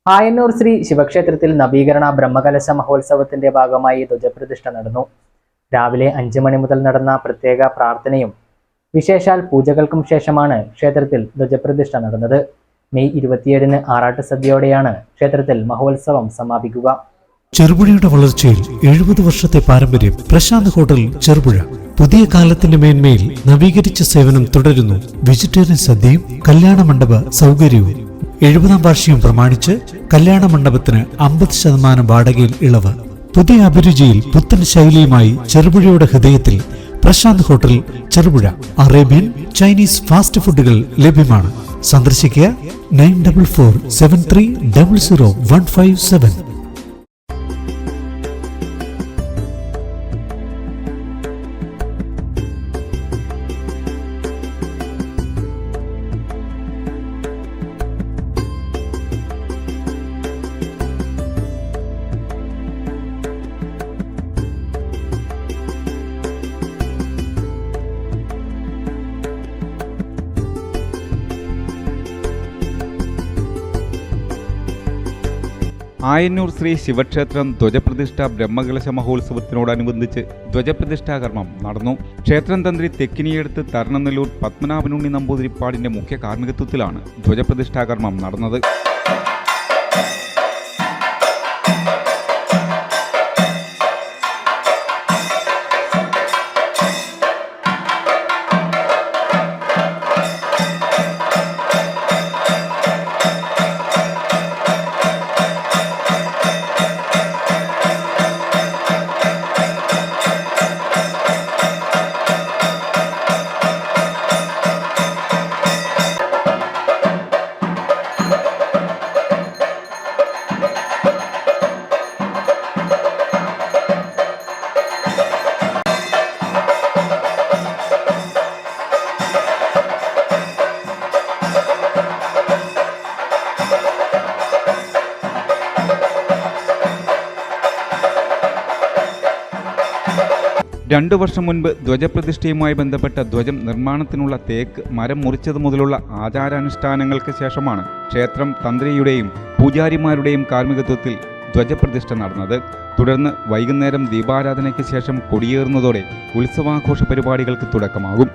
ആയന്നൂർ ശ്രീ ശിവക്ഷേത്രത്തിൽ നവീകരണ ബ്രഹ്മകലശ മഹോത്സവത്തിന്റെ ഭാഗമായി ധ്വജപ്രതിഷ്ഠ നടന്നു. രാവിലെ 5 മണി മുതൽ നടന്ന പ്രത്യേക പ്രാർത്ഥനയും വിശേഷാൽ പൂജകൾക്കും ശേഷമാണ് ക്ഷേത്രത്തിൽ ധ്വജപ്രതിഷ്ഠ നടന്നത്. മെയ് 27-ന് ആറാട്ട് സദ്യയോടെയാണ് ക്ഷേത്രത്തിൽ മഹോത്സവം സമാപിക്കുക. ചെറുപുഴയുടെ വളർച്ചയിൽ 70 വർഷത്തെ പാരമ്പര്യം. പ്രശാന്ത് ഹോട്ടൽ ചെറുപുഴ. പുതിയ കാലത്തിന്റെ മേന്മയിൽ നവീകരിച്ച സേവനം തുടരുന്നു. വെജിറ്റേറിയൻ സദ്യയും കല്യാണ മണ്ഡപ സൗകര്യവും. 70-ാം വാർഷികം പ്രമാണിച്ച് കല്യാണ മണ്ഡപത്തിന് 50% വാടകയിൽ ഇളവ്. പുതിയ അഭിരുചിയിൽ പുത്തൻ ശൈലിയുമായി ചെറുപുഴയുടെ ഹൃദയത്തിൽ Prashant hotel Cherupuzha. Arabian, Chinese fast ഫുഡുകൾ ലഭ്യമാണ്. സന്ദർശിക്കുക 9447300157. ആയന്നൂർ ശ്രീ ശിവക്ഷേത്രം ധ്വജപ്രതിഷ്ഠ ബ്രഹ്മകലശ മഹോത്സവത്തിനോടനുബന്ധിച്ച് ധ്വജപ്രതിഷ്ഠാകർമ്മം നടന്നു. ക്ഷേത്രം തന്ത്രി തെക്കിനിയെടുത്ത് തരണനെല്ലൂർ പത്മനാഭനുണ്ണി നമ്പൂതിരിപ്പാടിന്റെ മുഖ്യ കാർമ്മികത്വത്തിലാണ് ധ്വജപ്രതിഷ്ഠാകർമ്മം നടന്നത്. രണ്ടു വർഷം മുൻപ് ധ്വജപ്രതിഷ്ഠയുമായി ബന്ധപ്പെട്ട ധ്വജം നിർമ്മാണത്തിനുള്ള തേക്ക് മരം മുറിച്ചത് മുതലുള്ള ആചാരാനുഷ്ഠാനങ്ങൾക്ക് ശേഷമാണ് ക്ഷേത്രം തന്ത്രിയുടെയും പൂജാരിമാരുടെയും കാർമ്മികത്വത്തിൽ ധ്വജപ്രതിഷ്ഠ നടന്നത്. തുടർന്ന് വൈകുന്നേരം ദീപാരാധനയ്ക്ക് ശേഷം കൊടിയേറുന്നതോടെ ഉത്സവാഘോഷ പരിപാടികൾക്ക് തുടക്കമാകും.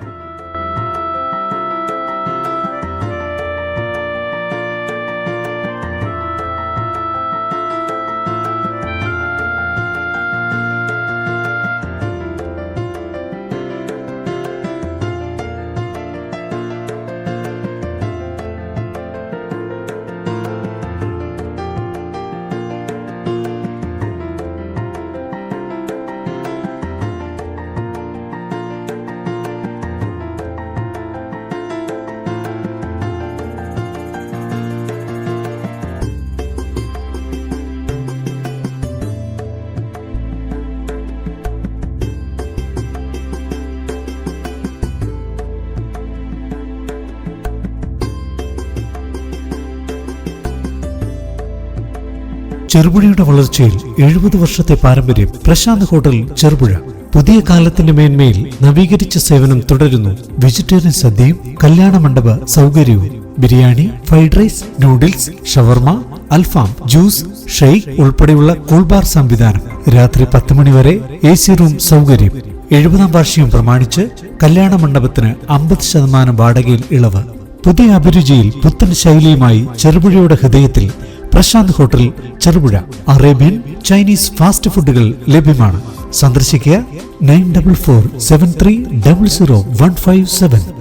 ചെറുപുഴയുടെ വളർച്ചയിൽ 70 വർഷത്തെ പാരമ്പര്യം. പ്രശാന്ത് ഹോട്ടൽ ചെറുപുഴ. പുതിയ കാലത്തിന്റെ മേന്മയിൽ നവീകരിച്ച സേവനം തുടരുന്നു. വെജിറ്റേറിയൻ സദ്യയും കല്യാണ മണ്ഡപ സൗകര്യവും. ബിരിയാണി, ഫ്രൈഡ് റൈസ്, നൂഡിൽസ്, ഷവർമ, അൽഫാം, ജ്യൂസ്, ഷെയ്ക്ക് ഉൾപ്പെടെയുള്ള കൂൾ ബാർ സംവിധാനം. രാത്രി 10 മണി വരെ AC റൂം സൗകര്യം. 70-ാം വാർഷികം പ്രമാണിച്ച് കല്യാണ മണ്ഡപത്തിന് 50% വാടകയിൽ ഇളവ്. പുതിയ അഭിരുചിയിൽ പുത്തൻ ശൈലിയുമായി ചെറുപുഴയുടെ ഹൃദയത്തിൽ Prashant hotel Cherupuzha. Arabian, Chinese fast ഫുഡുകൾ ലഭ്യമാണ്. സന്ദർശിക്കുക 9447300157.